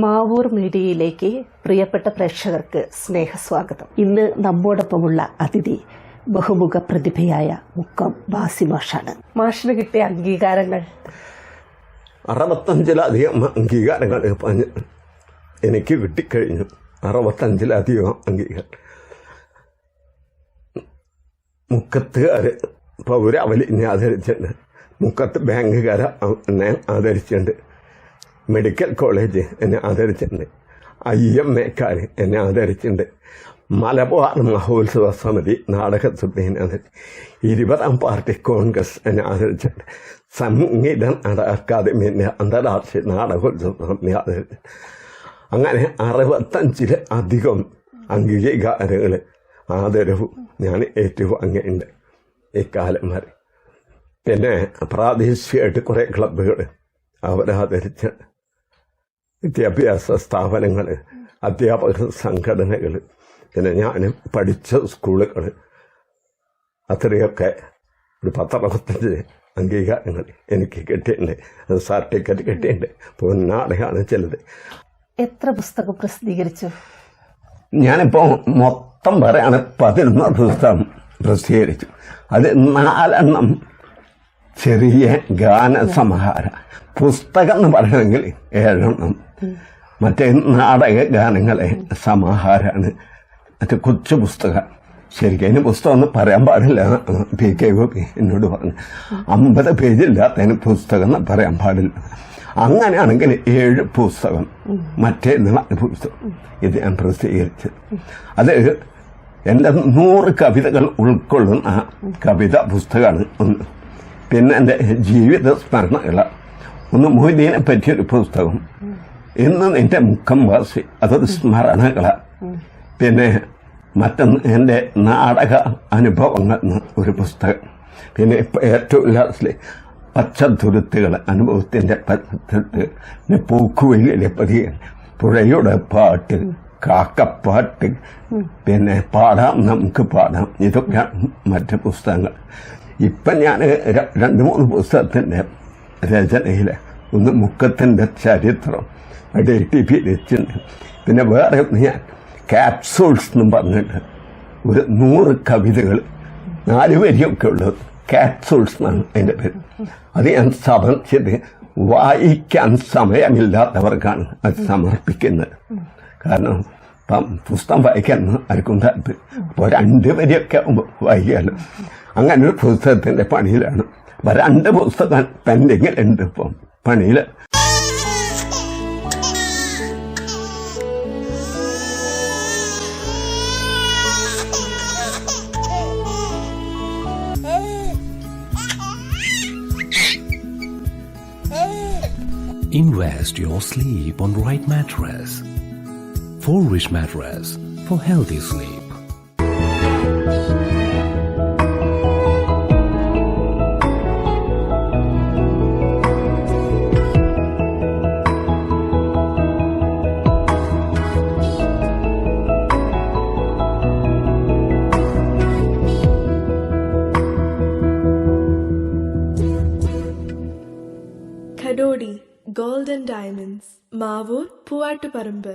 മാവൂർ മീഡിയയിലേക്ക് പ്രിയപ്പെട്ട പ്രേക്ഷകർക്ക് സ്നേഹസ്വാഗതം. ഇന്ന് നമ്മോടൊപ്പമുള്ള അതിഥി ബഹുമുഖ പ്രതിഭയായ മുക്കം ബാസി മാഷാണ്. മാഷിന് കിട്ടിയ അംഗീകാരങ്ങൾ 65ലധികം അംഗീകാരങ്ങൾ എനിക്ക് കിട്ടിക്കഴിഞ്ഞു. 65ലധികം അംഗീകാരം. മുക്കത്തുകാർ പൗരാവലി എന്നെ ആദരിച്ചിട്ടുണ്ട്. മുക്കത്ത് ബാങ്കുകാർ എന്നെ ആദരിച്ചിട്ടുണ്ട്. മെഡിക്കൽ കോളേജ് എന്നെ ആദരിച്ചിട്ടുണ്ട്. IMA എന്നെ ആദരിച്ചിട്ടുണ്ട്. മലബാർ മഹോത്സവ സമിതി നാടകത്തിന് 20ാം പാർട്ടി കോൺഗ്രസ് എന്നെ ആദരിച്ചിട്ടുണ്ട്. സംഗീത നാടക അക്കാദമി അന്താരാഷ്ട്രീയ നാടകോത്സവ സമിതി ആദരിച്ചിട്ടുണ്ട്. അങ്ങനെ 65ലധികം അംഗീകാരങ്ങൾ ആദരവും ഞാൻ ഏറ്റുവാങ്ങിയിട്ടുണ്ട് ഇക്കാലം വരെ. പിന്നെ പ്രാദേശികമായിട്ട് കുറേ ക്ലബ്ബുകൾ അവരാദരിച്ച്, വിദ്യാഭ്യാസ സ്ഥാപനങ്ങൾ, അധ്യാപക സംഘടനകൾ, പിന്നെ ഞാൻ പഠിച്ച സ്കൂളുകൾ, അത്രയൊക്കെ ഒരു 10-65 അംഗീകാരങ്ങൾ എനിക്ക് കിട്ടിയിട്ടുണ്ട്. സർട്ടിഫിക്കറ്റ് കിട്ടിയിട്ടുണ്ട്. പൊന്നാടയാണ് ചിലത്. എത്ര പുസ്തകം പ്രസിദ്ധീകരിച്ചു? ഞാനിപ്പോൾ മൊത്തം പറയാണ് 11 പുസ്തകം പ്രസിദ്ധീകരിച്ചു. അത് 4 ചെറിയ ഗാനസമാഹാരം. പുസ്തകം എന്ന് പറയണമെങ്കിൽ 7 മറ്റേ നാടക ഗാനങ്ങളെ സമാഹാരമാണ്. മറ്റേ കൊച്ചു പുസ്തകം. ശരിക്കും അതിന് പുസ്തകം ഒന്നും പറയാൻ പാടില്ല. PK എന്നോട് പറഞ്ഞു 50 പേജില്ലാത്തതിന് പുസ്തകം എന്ന് പറയാൻ പാടില്ല. അങ്ങനെയാണെങ്കിൽ 7 പുസ്തകം, മറ്റേ 4 പുസ്തകം ഇത് ഞാൻ പ്രസിദ്ധീകരിച്ചത്. അത് എൻ്റെ 100 കവിതകൾ ഉൾക്കൊള്ളുന്ന കവിതാ പുസ്തകമാണ് ഒന്ന്. പിന്നെ എൻ്റെ ജീവിത സ്മരണകൾ ഒന്ന്. മൊയ്തീനെ പറ്റിയൊരു പുസ്തകം, ഇന്ന് നിന്റെ മുക്കം വാസി, അതൊരു സ്മരണകളാണ്. പിന്നെ മറ്റൊന്ന് എൻ്റെ നാടക അനുഭവങ്ങൾ ഒരു പുസ്തകം. പിന്നെ ഇപ്പം ഏറ്റവും ലാസ്റ്റിൽ പച്ചത്തുരുത്തുകൾ, അനുഭവത്തിൻ്റെ പച്ചത്തുരുത്തുകൾ, പിന്നെ പൂക്കുവയിലെ പതികൾ, പുഴയുടെ പാട്ട്, കാക്കപ്പാട്ട്, പിന്നെ പാടാം നമുക്ക് പാടാം, ഇതൊക്കെയാണ് മറ്റ് പുസ്തകങ്ങൾ. ഇപ്പം ഞാൻ 2-3 പുസ്തകത്തിൻ്റെ രചനയിൽ ഒന്ന് മുക്കത്തിൻ്റെ ചരിത്രം DTP രചിച്ചിട്ടുണ്ട്. പിന്നെ വേറെ ഞാൻ ക്യാപ്സൂൾസ് എന്നും പറഞ്ഞിട്ട് ഒരു 100 കവിതകൾ 4 വരിയൊക്കെ ഉള്ളത്. ക്യാപ്സൂൾസ് എന്നാണ് അതിൻ്റെ പേര്. അത് ഞാൻ സമർപ്പിച്ചത് വായിക്കാൻ സമയമില്ലാത്തവർക്കാണ് അത് സമർപ്പിക്കുന്നത്. കാരണം ഇപ്പം പുസ്തകം വായിക്കാൻ ആർക്കും താല്പര്യം. അപ്പോൾ 2 വരിയൊക്കെ വായിക്കാമല്ലോ. അങ്ങനെ ഒരു പുസ്തകത്തിൻ്റെ പണിയിലാണ്. 2 പുസ്തകം പെൻഡിങ്ങിലുണ്ട് ഇപ്പം പണിയിൽ. Invest your sleep on right mattress. Forwish mattress for healthy sleep. Kadodi Gold and Diamonds, Mavur, Puvattuparambur.